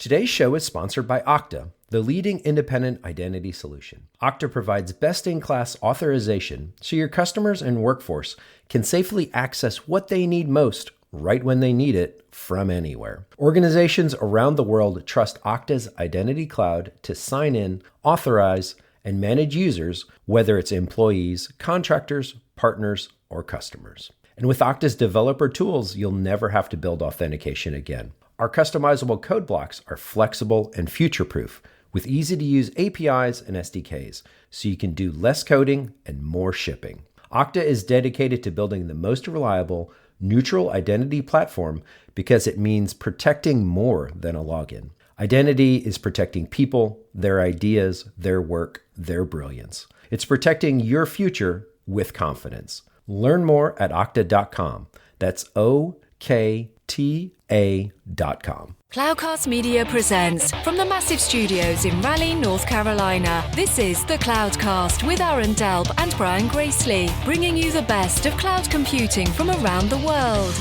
Today's show is sponsored by Okta, the leading independent identity solution. Okta provides best-in-class authorization so your customers and workforce can safely access what they need most right when they need it from anywhere. Organizations around the world trust Okta's Identity Cloud to sign in, authorize, and manage users, whether it's employees, contractors, partners, or customers. And with Okta's developer tools, you'll never have to build authentication again. Our customizable code blocks are flexible and future-proof with easy-to-use APIs and SDKs, so you can do less coding and more shipping. Okta is dedicated to building the most reliable, neutral identity platform because it means protecting more than a login. Identity is protecting people, their ideas, their work, their brilliance. It's protecting your future with confidence. Learn more at okta.com. That's OKTA.com. Cloudcast Media presents from the massive studios in Raleigh, North Carolina. This is the Cloudcast with Aaron Delp and Brian Gracely, bringing you the best of cloud computing from around the world.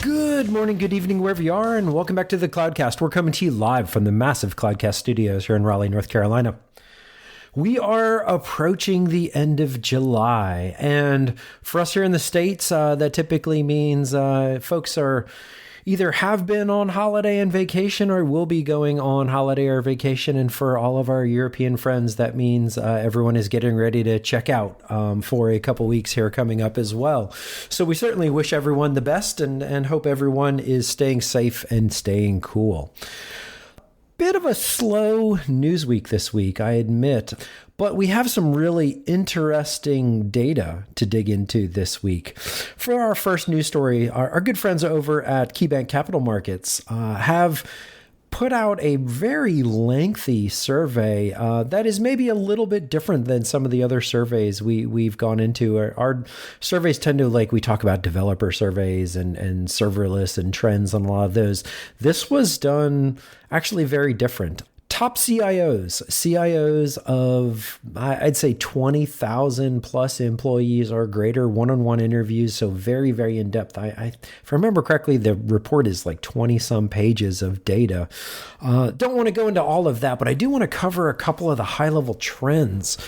Good morning, good evening, wherever you are, and welcome back to the Cloudcast. We're coming to you live from the massive Cloudcast studios here in Raleigh, North Carolina. We are approaching the end of July, and for us here in the States, that typically means folks are either have been on holiday and vacation or will be going on holiday or vacation. And for all of our European friends, that means everyone is getting ready to check out for a couple weeks here coming up as well. So we certainly wish everyone the best and hope everyone is staying safe and staying cool. Bit of a slow news week this week, I admit, but we have some really interesting data to dig into this week. For our first news story, our good friends over at KeyBank Capital Markets have put out a very lengthy survey that is maybe a little bit different than some of the other surveys we've gone into. Our surveys tend to, like, we talk about developer surveys and serverless and trends on a lot of those. This was done actually very different. Top CIOs of, I'd say 20,000 plus employees or greater, one-on-one interviews. So very, very in-depth. If I remember correctly, the report is like 20 some pages of data. Don't want to go into all of that, but I do want to cover a couple of the high-level trends.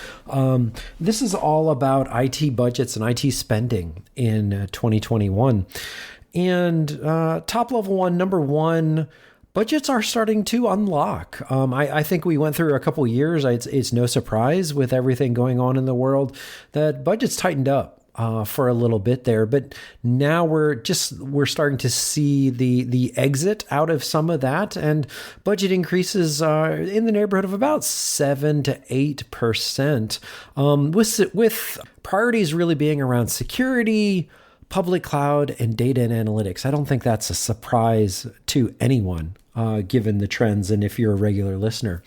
This is all about IT budgets and IT spending in 2021. And top level one, number one, budgets are starting to unlock. I think we went through a couple years. It's no surprise with everything going on in the world that budgets tightened up for a little bit there. But now we're starting to see the exit out of some of that, and budget increases are in the neighborhood of about 7 to 8%, with priorities really being around security, public cloud, and data and analytics. I don't think that's a surprise to anyone, given the trends, and if you're a regular listener.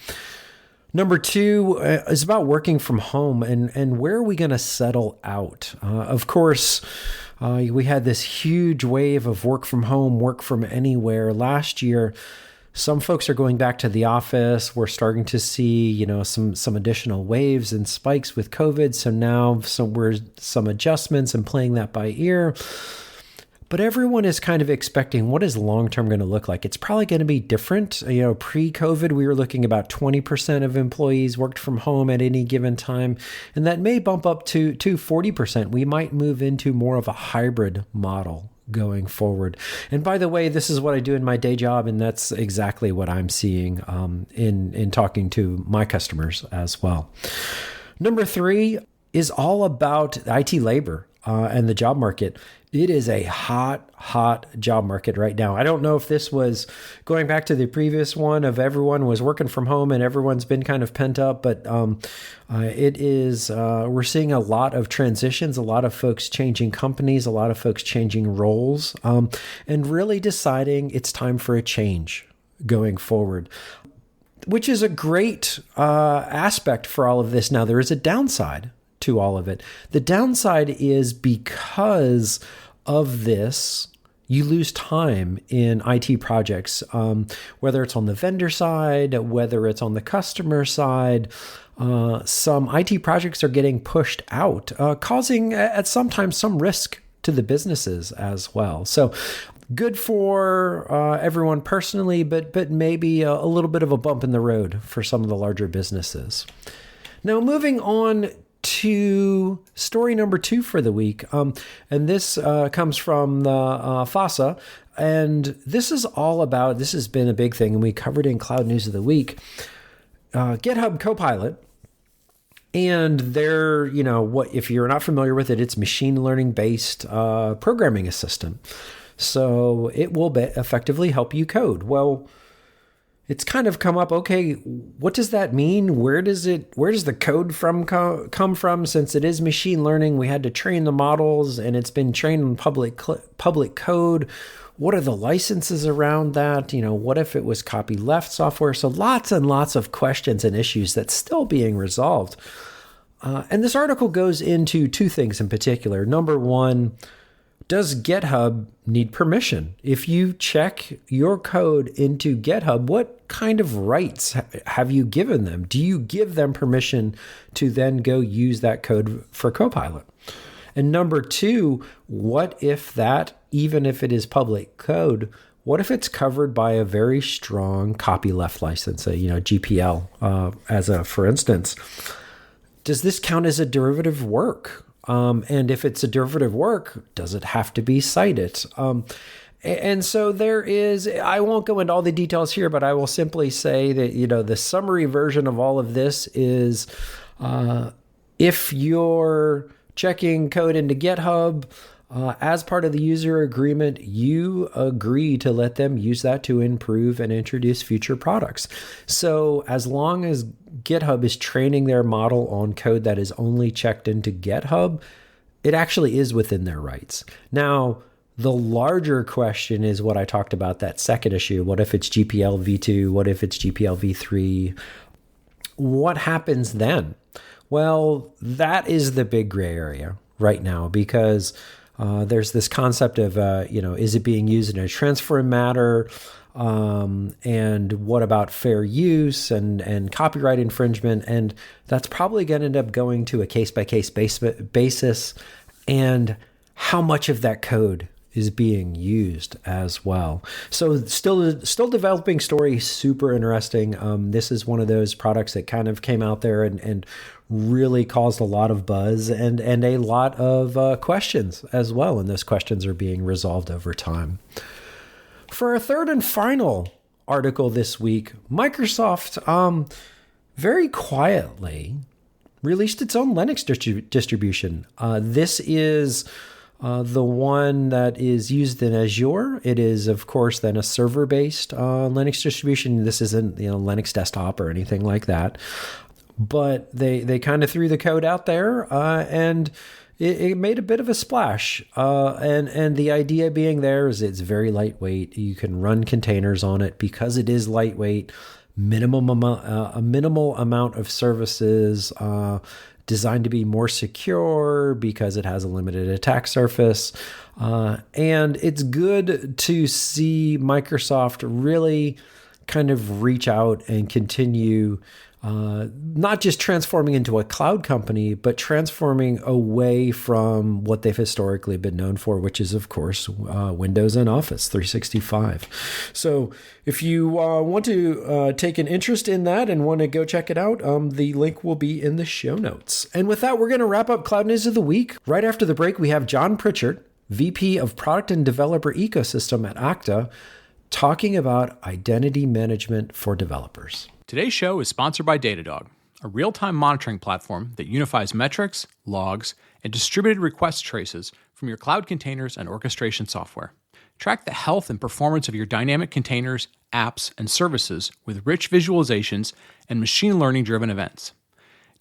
Number two is about working from home, and where are we going to settle out? Of course, we had this huge wave of work from home, work from anywhere last year. Some folks are going back to the office. We're starting to see, some additional waves and spikes with COVID. So now we're some adjustments and playing that by ear. But everyone is kind of expecting, what is long-term going to look like? It's probably going to be different. Pre-COVID, we were looking about 20% of employees worked from home at any given time, and that may bump up to 40%. We might move into more of a hybrid model going forward. And by the way, this is what I do in my day job, and that's exactly what I'm seeing in talking to my customers as well. Number three is all about IT labor and the job market. It is a hot job market right now. I don't know if this was going back to the previous one of everyone was working from home and everyone's been kind of pent up, but it is, we're seeing a lot of transitions, a lot of folks changing companies, a lot of folks changing roles, and really deciding it's time for a change going forward, which is a great aspect for all of this. Now, there is a downside to all of it. The downside is because of this, you lose time in IT projects, whether it's on the vendor side, whether it's on the customer side. Some IT projects are getting pushed out, causing at sometimes some risk to the businesses as well. So good for everyone personally, but maybe a little bit of a bump in the road for some of the larger businesses. Now, moving on to story number 2 for the week. And this comes from the FASA. And this is all about, this has been a big thing, and we covered in Cloud News of the Week, GitHub Copilot. And they're, what if you're not familiar with it, it's machine learning based programming assistant. So it will effectively help you code. Well, it's kind of come up, okay, what does that mean? Where does the code come from? Since it is machine learning, we had to train the models, and it's been trained in public code. What are the licenses around that? What if it was copyleft software? So lots and lots of questions and issues that's still being resolved. And this article goes into 2 things in particular. Number 1, does GitHub need permission? If you check your code into GitHub, what kind of rights have you given them? Do you give them permission to then go use that code for Copilot? And number 2, what if that, even if it is public code, what if it's covered by a very strong copyleft license, GPL, for instance? Does this count as a derivative work? And if it's a derivative work, does it have to be cited? And so there is, I won't go into all the details here, but I will simply say that, the summary version of all of this is if you're checking code into GitHub, as part of the user agreement, you agree to let them use that to improve and introduce future products. So as long as GitHub is training their model on code that is only checked into GitHub, it actually is within their rights. Now, the larger question is what I talked about, that second issue. What if it's GPL v2? What if it's GPL v3? What happens then? Well, that is the big gray area right now, because there's this concept of, is it being used in a transfer matter? And what about fair use and copyright infringement? And that's probably going to end up going to a case-by-case basis, and how much of that code is being used as well. So still developing story, super interesting. This is one of those products that kind of came out there and really caused a lot of buzz and a lot of questions as well. And those questions are being resolved over time. For our third and final article this week, Microsoft very quietly released its own Linux distribution. This is the one that is used in Azure. It is, of course, then a server-based Linux distribution. This isn't Linux desktop or anything like that. But they kind of threw the code out there, and it made a bit of a splash. And the idea being there is it's very lightweight. You can run containers on it because it is lightweight. A minimal amount of services, designed to be more secure because it has a limited attack surface. And it's good to see Microsoft really kind of reach out and continue not just transforming into a cloud company, but transforming away from what they've historically been known for, which is, of course, Windows and Office 365. So if you want to take an interest in that and want to go check it out, the link will be in the show notes. And with that, we're going to wrap up Cloud News of the Week. Right after the break, we have John Pritchard, VP of Product and Developer Ecosystem at Okta, talking about identity management for developers. Today's show is sponsored by Datadog, a real-time monitoring platform that unifies metrics, logs, and distributed request traces from your cloud containers and orchestration software. Track the health and performance of your dynamic containers, apps, and services with rich visualizations and machine learning-driven events.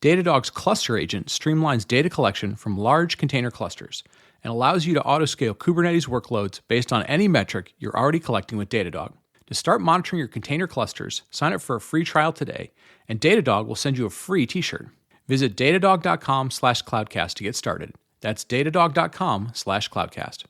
Datadog's Cluster Agent streamlines data collection from large container clusters and allows you to autoscale Kubernetes workloads based on any metric you're already collecting with Datadog. To start monitoring your container clusters, sign up for a free trial today, and Datadog will send you a free t-shirt. Visit datadog.com/cloudcast to get started. That's datadog.com/cloudcast.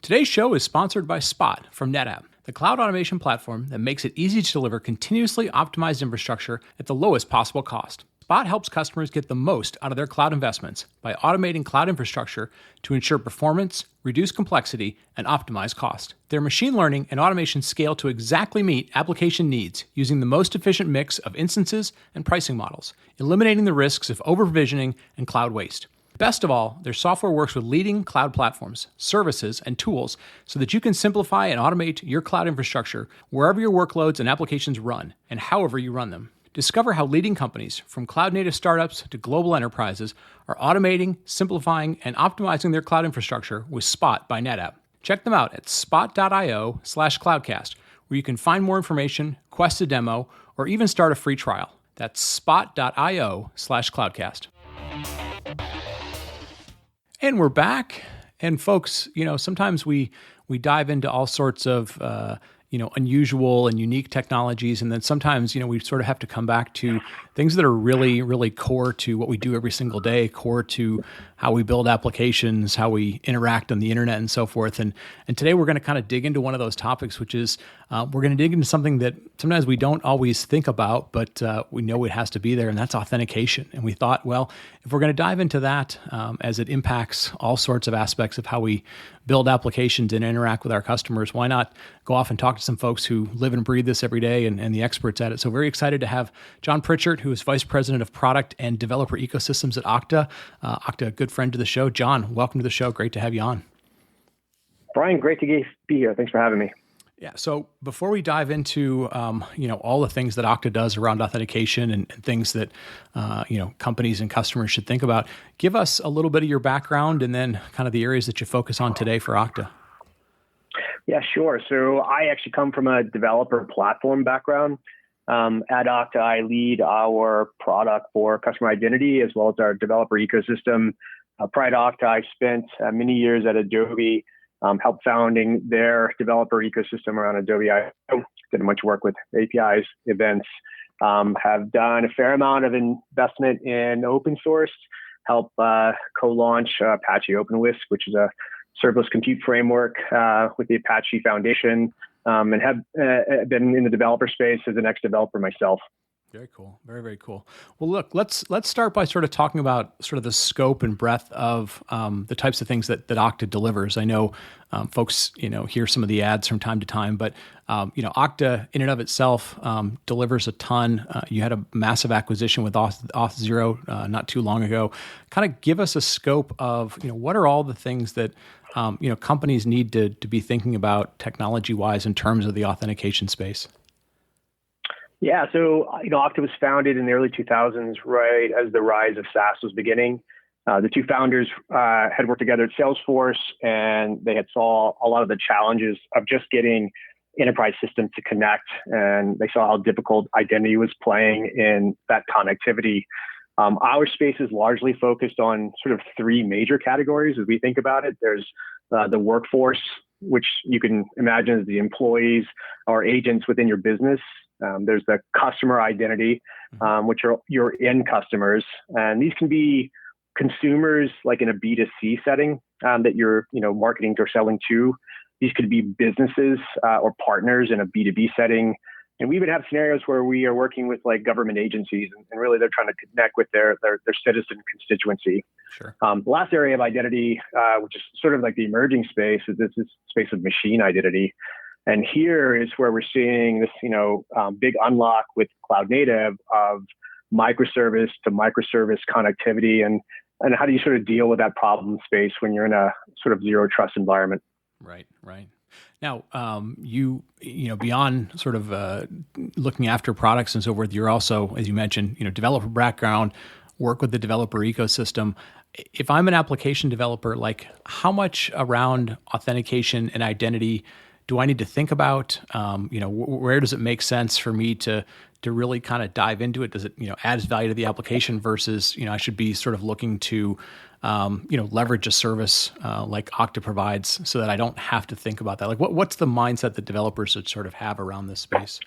Today's show is sponsored by Spot from NetApp, the cloud automation platform that makes it easy to deliver continuously optimized infrastructure at the lowest possible cost. Spot helps customers get the most out of their cloud investments by automating cloud infrastructure to ensure performance, reduce complexity, and optimize cost. Their machine learning and automation scale to exactly meet application needs using the most efficient mix of instances and pricing models, eliminating the risks of over-provisioning and cloud waste. Best of all, their software works with leading cloud platforms, services, and tools so that you can simplify and automate your cloud infrastructure wherever your workloads and applications run and however you run them. Discover how leading companies, from cloud-native startups to global enterprises, are automating, simplifying, and optimizing their cloud infrastructure with Spot by NetApp. Check them out at spot.io/cloudcast, where you can find more information, quest a demo, or even start a free trial. That's spot.io/cloudcast. And we're back. And folks, sometimes we dive into all sorts of unusual and unique technologies, and then sometimes we sort of have to come back to things that are really, really core to what we do every single day, core to how we build applications, how we interact on the internet, and so forth. And today we're going to kind of dig into one of those topics, which is we're going to dig into something that sometimes we don't always think about, but we know it has to be there, and that's authentication. And we thought, well, if we're going to dive into that as it impacts all sorts of aspects of how we build applications and interact with our customers, why not go off and talk to some folks who live and breathe this every day and the experts at it. So very excited to have John Pritchard, who is Vice President of Product and Developer Ecosystems at Okta. Okta, a good friend to the show. John, welcome to the show. Great to have you on. Brian, great to be here. Thanks for having me. Yeah. So before we dive into, all the things that Okta does around authentication and things that, companies and customers should think about, give us a little bit of your background and then kind of the areas that you focus on today for Okta. Yeah, sure. So I actually come from a developer platform background. At Okta, I lead our product for customer identity as well as our developer ecosystem. Prior to Okta, I spent many years at Adobe, helped founding their developer ecosystem around Adobe I/O. Did much work with APIs, events, have done a fair amount of investment in open source, help co-launch Apache OpenWhisk, which is a serverless compute framework with the Apache Foundation, and have been in the developer space as an ex-developer myself. Very cool. Very, very cool. Well, look, let's start by sort of talking about sort of the scope and breadth of the types of things that Okta delivers. I know folks, hear some of the ads from time to time, but Okta in and of itself delivers a ton. You had a massive acquisition with Auth0 not too long ago. Kind of give us a scope of what are all the things that companies need to be thinking about technology-wise in terms of the authentication space. Yeah, so Okta was founded in the early 2000s, right as the rise of SaaS was beginning. The two founders had worked together at Salesforce, and they had saw a lot of the challenges of just getting enterprise systems to connect, and they saw how difficult identity was playing in that connectivity. Our space is largely focused on sort of three major categories as we think about it. There's the workforce, which you can imagine as the employees or agents within your business. There's the customer identity, which are your end customers. And these can be consumers like in a B2C setting that you're marketing or selling to. These could be businesses or partners in a B2B setting. And we would have scenarios where we are working with like government agencies and really they're trying to connect with their citizen constituency. Sure. The last area of identity, which is sort of like the emerging space, is this space of machine identity. And here is where we're seeing this, big unlock with cloud native of microservice to microservice connectivity, and how do you sort of deal with that problem space when you're in a sort of zero trust environment? Right. Now, you beyond sort of looking after products and so forth, you're also, as you mentioned, developer background, work with the developer ecosystem. If I'm an application developer, like how much around authentication and identity do I need to think about? Where does it make sense for me to really kind of dive into it? Does it, adds value to the application versus, I should be sort of looking to, leverage a service like Okta provides so that I don't have to think about that? Like what's the mindset that developers should sort of have around this space?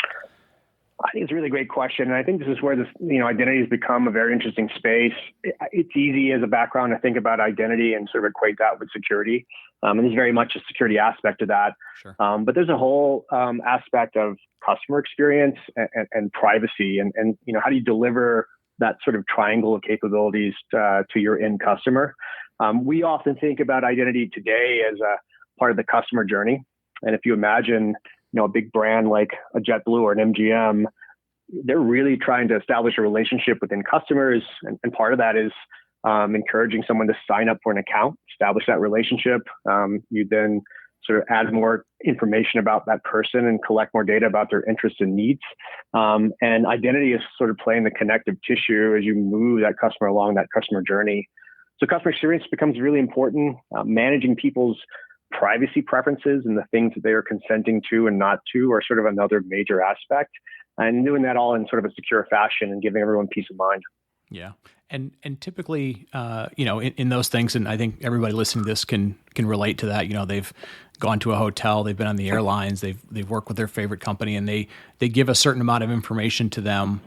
I think it's a really great question. And I think this is where this, identity has become a very interesting space. It's easy as a background to think about identity and sort of equate that with security. And there's very much a security aspect to that. Sure. But there's a whole aspect of customer experience and privacy and how do you deliver that sort of triangle of capabilities to your end customer. We often think about identity today as a part of the customer journey. And if you imagine, a big brand like a JetBlue or an MGM, they're really trying to establish a relationship within customers. And part of that is encouraging someone to sign up for an account, establish that relationship. You then sort of add more information about that person and collect more data about their interests and needs. And identity is sort of playing the connective tissue as you move that customer along that customer journey. So customer experience becomes really important. Managing people's privacy preferences and the things that they are consenting to and not to are sort of another major aspect. And doing that all in sort of a secure fashion and giving everyone peace of mind. Yeah. And typically, in those things, and I think everybody listening to this can relate to that. They've gone to a hotel, they've been on the airlines, they've worked with their favorite company, and they give a certain amount of information to them.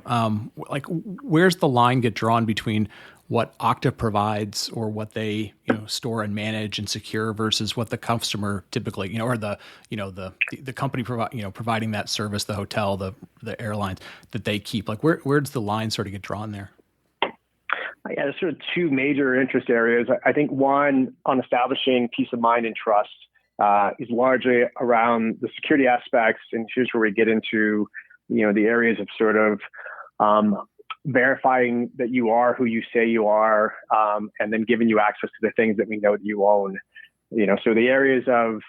Where's the line get drawn between what Okta provides or what they store and manage and secure versus what the customer typically or the company providing that service, the hotel, the airlines that they keep? Like where does the line sort of get drawn there? Yeah, there's sort of two major interest areas. I think one on establishing peace of mind and trust is largely around the security aspects. And here's where we get into, the areas of sort of verifying that you are who you say you are, and then giving you access to the things that we know that you own. So the areas of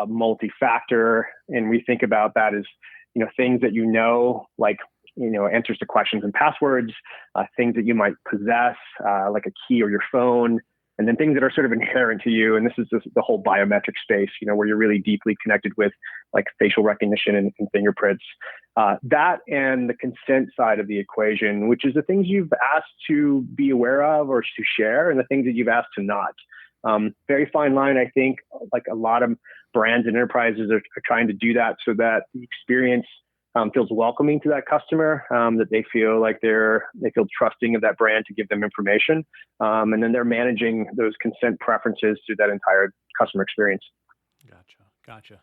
multi-factor, and we think about that as, things that like answers to questions and passwords, things that you might possess, like a key or your phone, and then things that are sort of inherent to you. And this is the whole biometric space, where you're really deeply connected with like facial recognition and fingerprints. That and the consent side of the equation, which is the things you've asked to be aware of or to share, and the things that you've asked to not. Very fine line, I think, like a lot of brands and enterprises are trying to do that so that the experience feels welcoming to that customer, that they feel like they feel trusting of that brand to give them information. And then they're managing those consent preferences through that entire customer experience. Gotcha.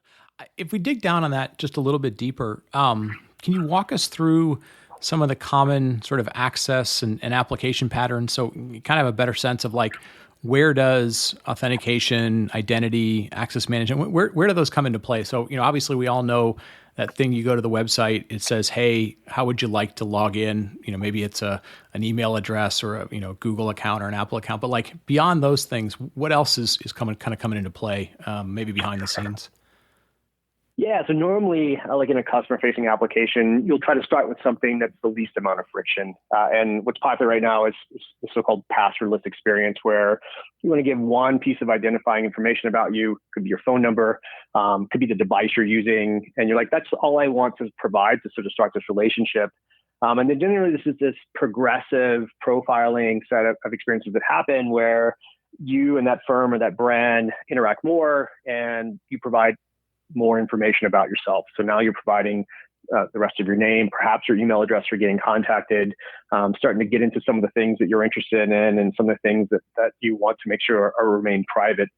If we dig down on that just a little bit deeper, can you walk us through some of the common sort of access and application patterns so you kind of have a better sense of like, where does authentication, identity, access management, where do those come into play? So, obviously we all know that thing you go to the website, it says, hey, how would you like to log in? Maybe it's an email address or a Google account or an Apple account. But like beyond those things, what else is coming into play, maybe behind the scenes? Yeah, so normally, like in a customer-facing application, you'll try to start with something that's the least amount of friction. And what's popular right now is the so-called passwordless experience, where you want to give one piece of identifying information about you. Could be your phone number, could be the device you're using, and you're like, that's all I want to provide to sort of start this relationship. And then generally, this is this progressive profiling set of experiences that happen where you and that firm or that brand interact more, and you provide more information about yourself. So now you're providing the rest of your name, perhaps your email address for getting contacted, starting to get into some of the things that you're interested in and some of the things that you want to make sure are remain private.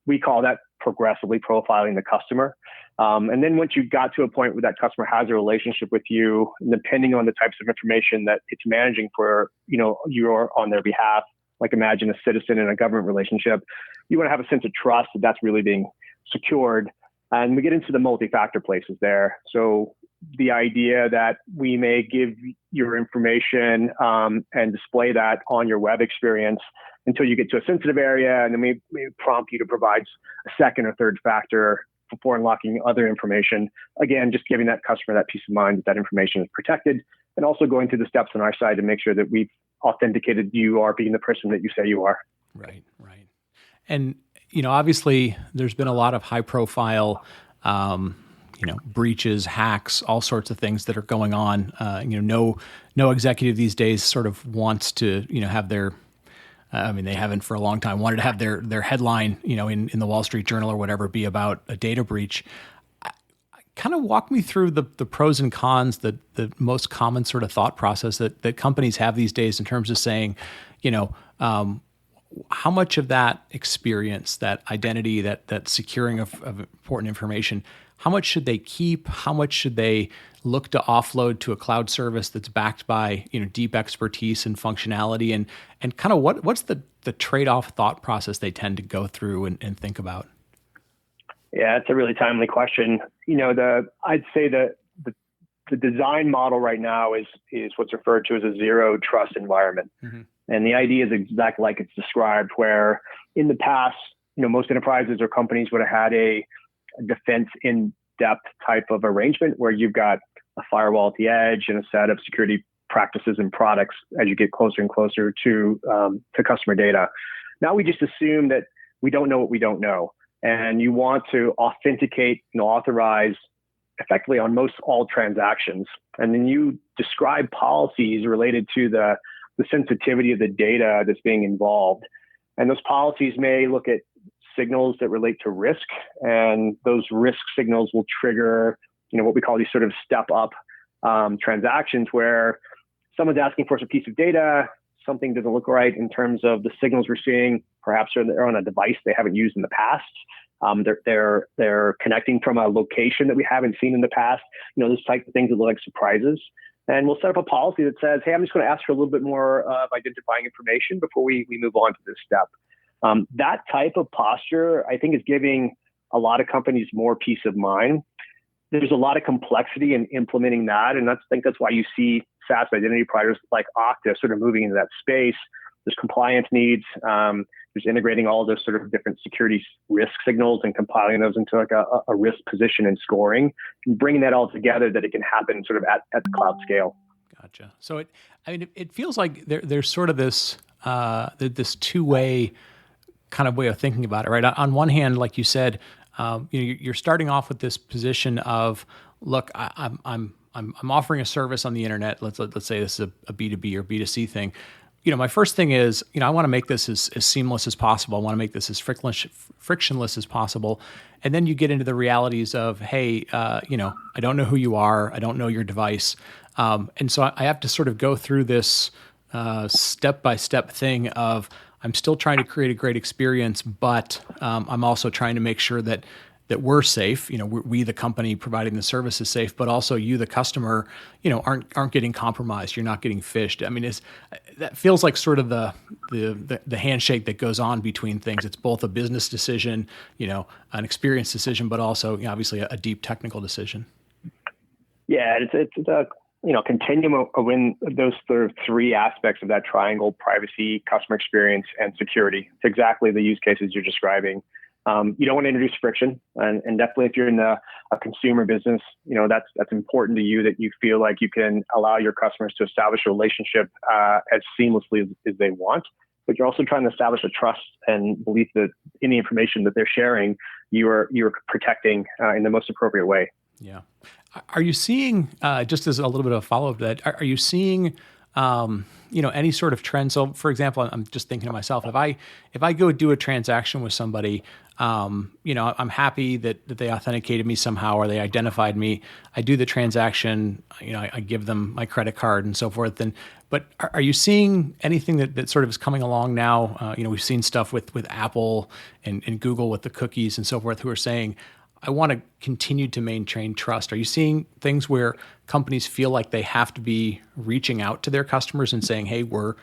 We call that progressively profiling the customer. And then once you got to a point where that customer has a relationship with you, depending on the types of information that it's managing for, you're on their behalf, like imagine a citizen in a government relationship, you want to have a sense of trust that that's really being secured. And we get into the multi-factor places there. So the idea that we may give your information and display that on your web experience until you get to a sensitive area, and then we prompt you to provide a second or third factor before unlocking other information. Again, just giving that customer that peace of mind that information is protected, and also going through the steps on our side to make sure that we've authenticated you are being the person that you say you are. Right. And obviously there's been a lot of high profile, breaches, hacks, all sorts of things that are going on. No executive these days sort of wants to, have their, they haven't for a long time wanted to have their headline, in the Wall Street Journal or whatever be about a data breach. Kind of walk me through the pros and cons, the most common sort of thought process that companies have these days in terms of saying, how much of that experience, that identity, that securing of important information, how much should they keep? How much should they look to offload to a cloud service that's backed by deep expertise and functionality? And kind of what's the trade-off thought process they tend to go through and think about? Yeah, it's a really timely question. I'd say that the design model right now is what's referred to as a zero trust environment. Mm-hmm. And the idea is exactly like it's described, where in the past, most enterprises or companies would have had a defense in-depth type of arrangement where you've got a firewall at the edge and a set of security practices and products as you get closer and closer to customer data. Now we just assume that we don't know what we don't know. And you want to authenticate and authorize effectively on most all transactions. And then you describe policies related to the sensitivity of the data that's being involved. And those policies may look at signals that relate to risk. And those risk signals will trigger, what we call these sort of step up transactions where someone's asking for a piece of data, something doesn't look right in terms of the signals we're seeing. Perhaps they're on a device they haven't used in the past. They're connecting from a location that we haven't seen in the past. Those type of things that look like surprises. And we'll set up a policy that says, hey, I'm just going to ask for a little bit more of identifying information before we move on to this step. That type of posture, I think, is giving a lot of companies more peace of mind. There's a lot of complexity in implementing that. And I think that's why you see SaaS identity providers like Okta sort of moving into that space. There's compliance needs. There's integrating all those sort of different security risk signals and compiling those into like a risk position and scoring, and bringing that all together that it can happen sort of at the cloud scale. Gotcha. So it feels like there's sort of this two-way kind of way of thinking about it, right? On one hand, like you said, you're starting off with this position of, look, I'm offering a service on the internet. Let's say this is a B2B or B2C thing. My first thing is, I want to make this as seamless as possible. I want to make this as frictionless as possible. And then you get into the realities of, hey, I don't know who you are. I don't know your device. And so I have to sort of go through this step-by-step thing of, I'm still trying to create a great experience, but I'm also trying to make sure that we're safe. We the company providing the service is safe, but also you, the customer, aren't getting compromised. You're not getting phished. I mean, that feels like sort of the handshake that goes on between things. It's both a business decision, an experience decision, but also obviously a deep technical decision. Yeah, it's a continuum of when those sort of three aspects of that triangle: privacy, customer experience, and security. It's exactly the use cases you're describing. You don't want to introduce friction, and definitely if you're in a consumer business, that's important to you, that you feel like you can allow your customers to establish a relationship as seamlessly as they want. But you're also trying to establish a trust and belief that any information that they're sharing, you're protecting in the most appropriate way. Yeah. Are you seeing, just as a little bit of a follow-up to that, are you seeing any sort of trend? So, for example, I'm just thinking to myself, if I go do a transaction with somebody, I'm happy that they authenticated me somehow or they identified me. I do the transaction, I give them my credit card and so forth. But are you seeing anything that sort of is coming along now? We've seen stuff with Apple and Google with the cookies and so forth, who are saying, I want to continue to maintain trust. Are you seeing things where companies feel like they have to be reaching out to their customers and saying, hey, we're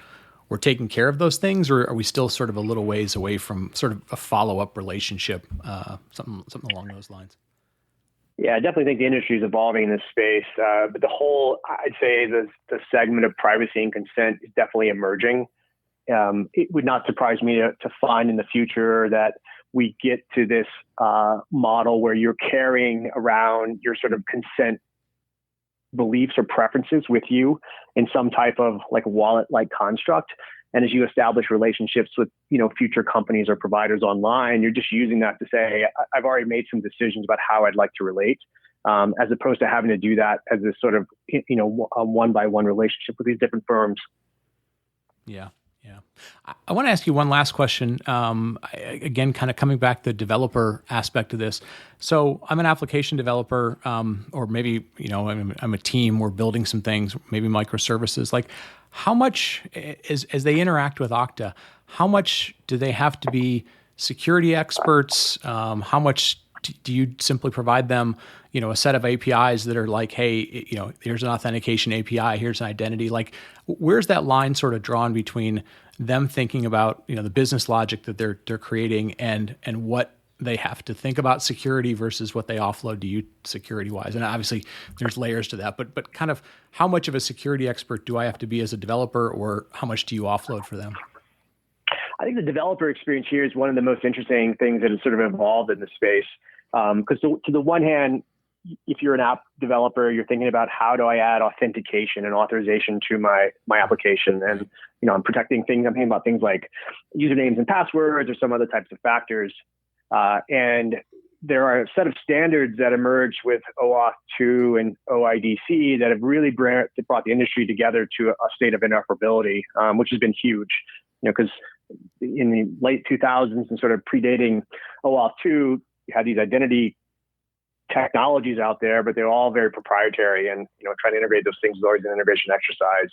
taking care of those things, or are we still sort of a little ways away from sort of a follow-up relationship, something along those lines? Yeah, I definitely think the industry is evolving in this space. But I'd say the segment of privacy and consent is definitely emerging. It would not surprise me to find in the future that we get to this model where you're carrying around your sort of consent beliefs or preferences with you in some type of like wallet-like construct. And as you establish relationships with, future companies or providers online, you're just using that to say, I've already made some decisions about how I'd like to relate, as opposed to having to do that as this sort of, a one-by-one relationship with these different firms. Yeah. Yeah. I want to ask you one last question. Again, kind of coming back to the developer aspect of this. So I'm an application developer, or maybe, I'm a team, we're building some things, maybe microservices. Like, how much, as they interact with Okta, how much do they have to be security experts? How much Do you simply provide them, a set of APIs that are like, hey, here's an authentication API, here's an identity? Like, where's that line sort of drawn between them thinking about, the business logic that they're creating and what they have to think about security versus what they offload to you security wise? And obviously there's layers to that, but kind of how much of a security expert do I have to be as a developer, or how much do you offload for them? I think the developer experience here is one of the most interesting things that has sort of evolved in the space. Because to the one hand, if you're an app developer, you're thinking about how do I add authentication and authorization to my application, and I'm protecting things. I'm thinking about things like usernames and passwords or some other types of factors. And there are a set of standards that emerged with OAuth 2 and OIDC that have really brought the industry together to a state of interoperability, which has been huge. Because in the late 2000s and sort of predating OAuth 2, you had these identity technologies out there, but they're all very proprietary, and trying to integrate those things is always an integration exercise.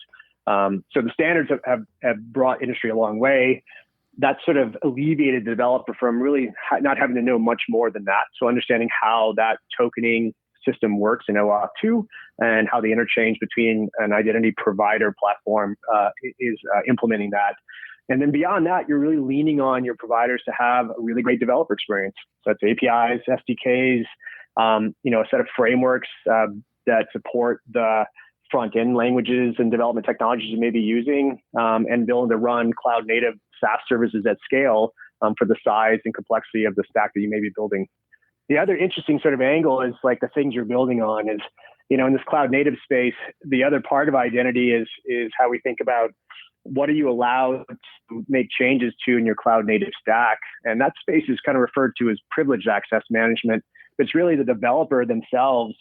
So the standards have brought industry a long way. That sort of alleviated the developer from really not having to know much more than that. So understanding how that tokening system works in OAuth 2 and how the interchange between an identity provider platform is implementing that. And then beyond that, you're really leaning on your providers to have a really great developer experience. So it's APIs, SDKs, a set of frameworks that support the front-end languages and development technologies you may be using, and build to run cloud-native SaaS services at scale for the size and complexity of the stack that you may be building. The other interesting sort of angle is like the things you're building on is, in this cloud-native space, the other part of identity is how we think about what are you allowed to make changes to in your cloud-native stack. And that space is kind of referred to as privileged access management. But it's really the developer themselves,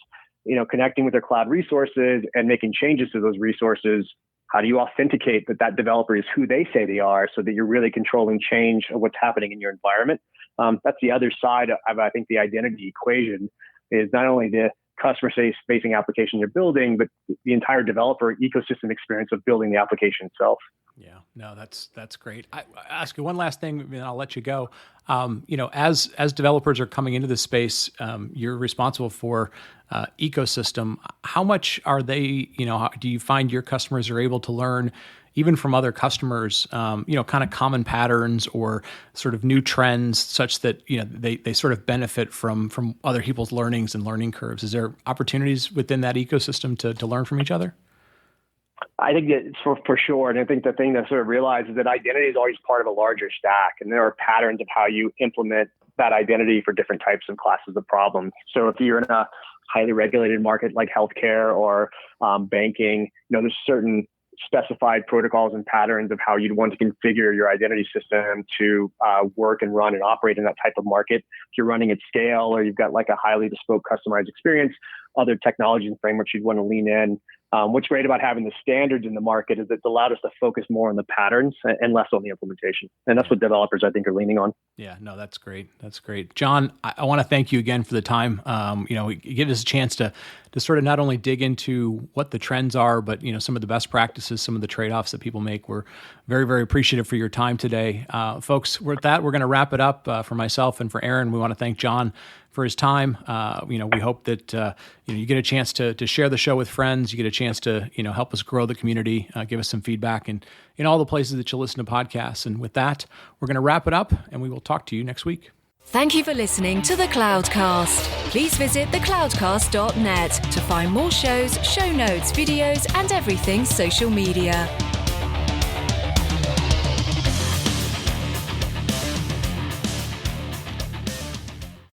connecting with their cloud resources and making changes to those resources. How do you authenticate that developer is who they say they are, so that you're really controlling change of what's happening in your environment? That's the other side of, I think, the identity equation, is not only the customer-facing application you're building, but the entire developer ecosystem experience of building the application itself. Yeah, no, that's great. I ask you one last thing, and I'll let you go. As developers are coming into this space, you're responsible for ecosystem. How much are they? Do you find your customers are able to learn, even from other customers, kind of common patterns or sort of new trends, such that they sort of benefit from other people's learnings and learning curves? Is there opportunities within that ecosystem to learn from each other? I think that for sure. And I think the thing to sort of realize is that identity is always part of a larger stack, and there are patterns of how you implement that identity for different types of classes of problems. So if you're in a highly regulated market like healthcare or banking, there's certain specified protocols and patterns of how you'd want to configure your identity system to work and run and operate in that type of market. If you're running at scale, or you've got like a highly bespoke customized experience, other technologies and frameworks you'd want to lean in. What's great about having the standards in the market is it's allowed us to focus more on the patterns and less on the implementation. And that's what developers, I think, are leaning on. Yeah, no, that's great. That's great. John, I want to thank you again for the time. Give us a chance to sort of not only dig into what the trends are, but, some of the best practices, some of the trade-offs that people make. We're very, very appreciative for your time today. Folks, with that, we're going to wrap it up. For myself and for Aaron, we want to thank John for his time. We hope that you get a chance to share the show with friends. You get a chance to help us grow the community, give us some feedback, and in all the places that you listen to podcasts. And with that, we're going to wrap it up, and we will talk to you next week. Thank you for listening to The Cloudcast. Please visit thecloudcast.net to find more shows, show notes, videos, and everything social media.